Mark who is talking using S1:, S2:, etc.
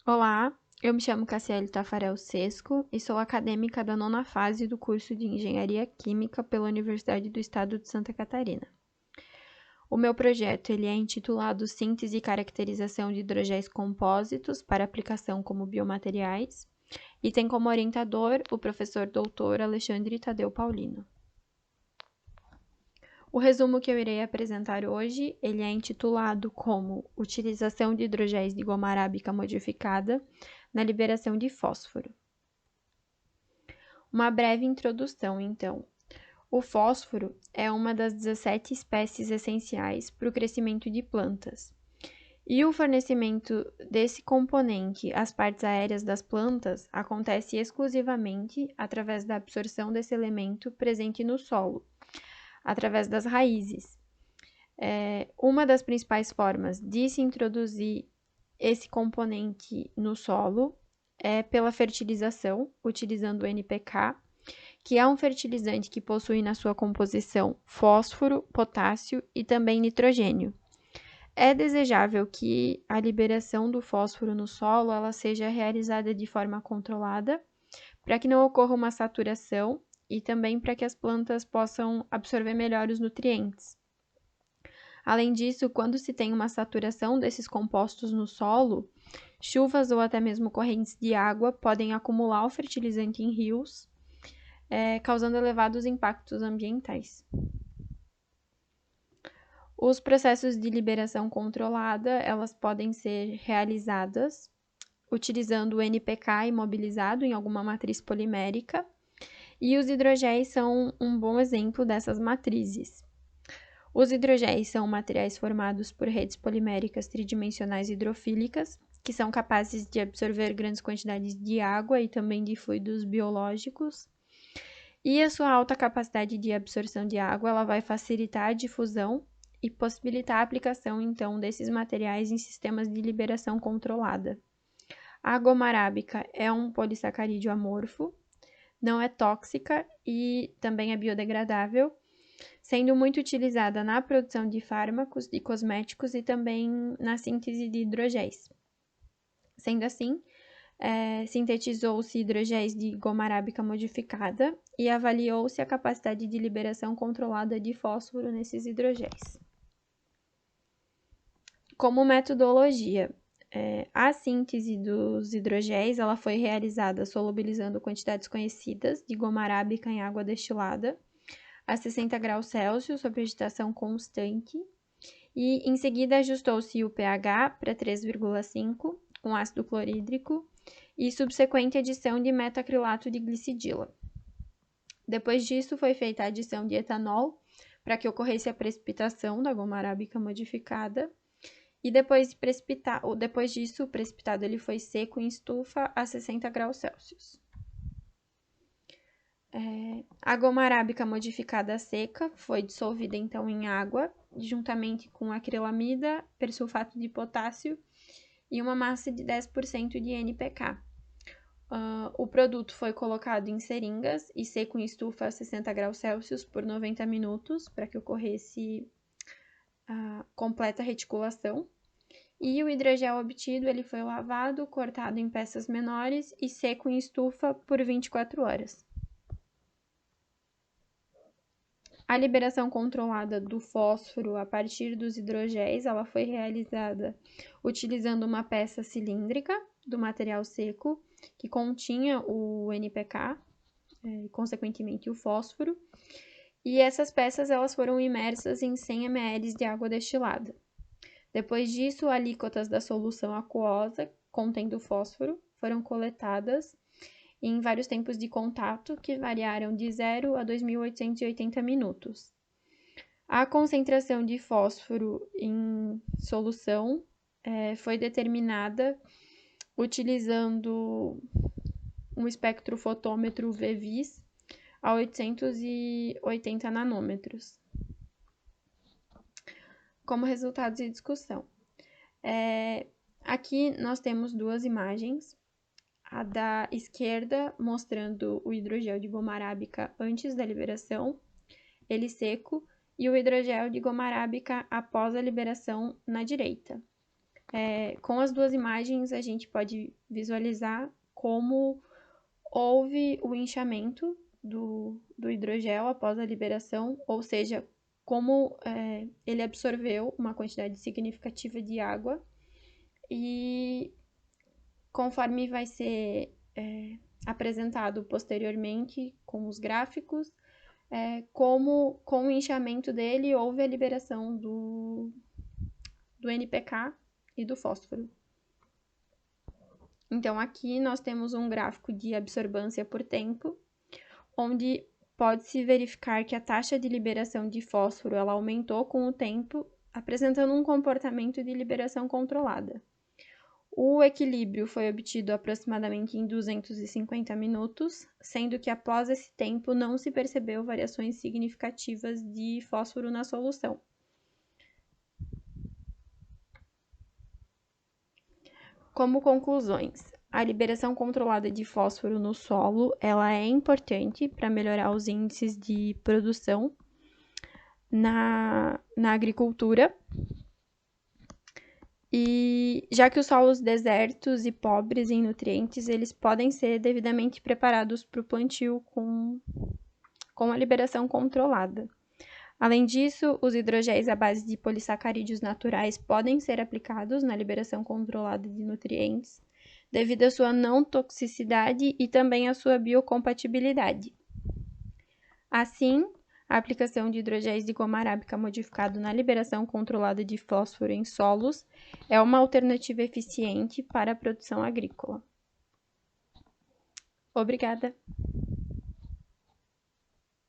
S1: Olá, eu me chamo Cassiele Tafarel Sesco e sou acadêmica da 9ª fase do curso de Engenharia Química pela Universidade do Estado de Santa Catarina. O meu projeto ele é intitulado Síntese e Caracterização de Hidrogéis Compósitos para aplicação como biomateriais e tem como orientador o professor doutor Alexandre Tadeu Paulino. O resumo que eu irei apresentar hoje, ele é intitulado como Utilização de hidrogéis de goma arábica modificada na liberação de fósforo. Uma breve introdução, então. O fósforo é uma das 17 espécies essenciais para o crescimento de plantas. E o fornecimento desse componente às partes aéreas das plantas acontece exclusivamente através da absorção desse elemento presente no solo, através das raízes. Uma das principais formas de se introduzir esse componente no solo é pela fertilização, utilizando o NPK, que é um fertilizante que possui na sua composição fósforo, potássio e também nitrogênio. É desejável que a liberação do fósforo no solo ela seja realizada de forma controlada, para que não ocorra uma saturação e também para que as plantas possam absorver melhor os nutrientes. Além disso, quando se tem uma saturação desses compostos no solo, chuvas ou até mesmo correntes de água podem acumular o fertilizante em rios, causando elevados impactos ambientais. Os processos de liberação controlada, elas podem ser realizadas utilizando o NPK imobilizado em alguma matriz polimérica, e os hidrogéis são um bom exemplo dessas matrizes. Os hidrogéis são materiais formados por redes poliméricas tridimensionais hidrofílicas, que são capazes de absorver grandes quantidades de água e também de fluidos biológicos. E a sua alta capacidade de absorção de água, ela vai facilitar a difusão e possibilitar a aplicação, então, desses materiais em sistemas de liberação controlada. A goma arábica é um polissacarídeo amorfo, não é tóxica e também é biodegradável, sendo muito utilizada na produção de fármacos e cosméticos e também na síntese de hidrogéis. Sendo assim, sintetizou-se hidrogéis de goma arábica modificada e avaliou-se a capacidade de liberação controlada de fósforo nesses hidrogéis. Como metodologia, a síntese dos hidrogéis ela foi realizada solubilizando quantidades conhecidas de goma arábica em água destilada a 60 graus Celsius sob agitação constante e em seguida ajustou-se o pH para 3,5 com ácido clorídrico e subsequente adição de metacrilato de glicidila. Depois disso foi feita a adição de etanol para que ocorresse a precipitação da goma arábica modificada. E depois disso, o precipitado ele foi seco em estufa a 60 graus Celsius. A goma arábica modificada seca foi dissolvida então em água, juntamente com acrilamida, persulfato de potássio e uma massa de 10% de NPK. O produto foi colocado em seringas e seco em estufa a 60 graus Celsius por 90 minutos para que ocorresse a completa reticulação. E o hidrogel obtido ele foi lavado, cortado em peças menores e seco em estufa por 24 horas. A liberação controlada do fósforo a partir dos hidrogéis ela foi realizada utilizando uma peça cilíndrica do material seco que continha o NPK, consequentemente o fósforo, e essas peças elas foram imersas em 100 ml de água destilada. Depois disso, alíquotas da solução aquosa contendo fósforo foram coletadas em vários tempos de contato que variaram de 0 a 2.880 minutos. A concentração de fósforo em solução foi determinada utilizando um espectrofotômetro VVIS a 880 nanômetros. Como resultados e discussão. Aqui nós temos duas imagens. A da esquerda mostrando o hidrogel de goma arábica antes da liberação, ele seco, e o hidrogel de goma arábica após a liberação na direita. Com as duas imagens, a gente pode visualizar como houve o inchamento do hidrogel após a liberação, ou seja, como ele absorveu uma quantidade significativa de água e conforme vai ser apresentado posteriormente com os gráficos, como com o inchamento dele houve a liberação do NPK e do fósforo. Então, aqui nós temos um gráfico de absorvância por tempo, onde pode-se verificar que a taxa de liberação de fósforo ela aumentou com o tempo, apresentando um comportamento de liberação controlada. O equilíbrio foi obtido aproximadamente em 250 minutos, sendo que após esse tempo não se percebeu variações significativas de fósforo na solução. Como conclusões, a liberação controlada de fósforo no solo ela é importante para melhorar os índices de produção na agricultura, e já que os solos desertos e pobres em nutrientes, eles podem ser devidamente preparados para o plantio com a liberação controlada. Além disso, os hidrogéis à base de polissacarídeos naturais podem ser aplicados na liberação controlada de nutrientes, devido à sua não toxicidade e também à sua biocompatibilidade. Assim, a aplicação de hidrogéis de goma arábica modificado na liberação controlada de fósforo em solos é uma alternativa eficiente para a produção agrícola. Obrigada!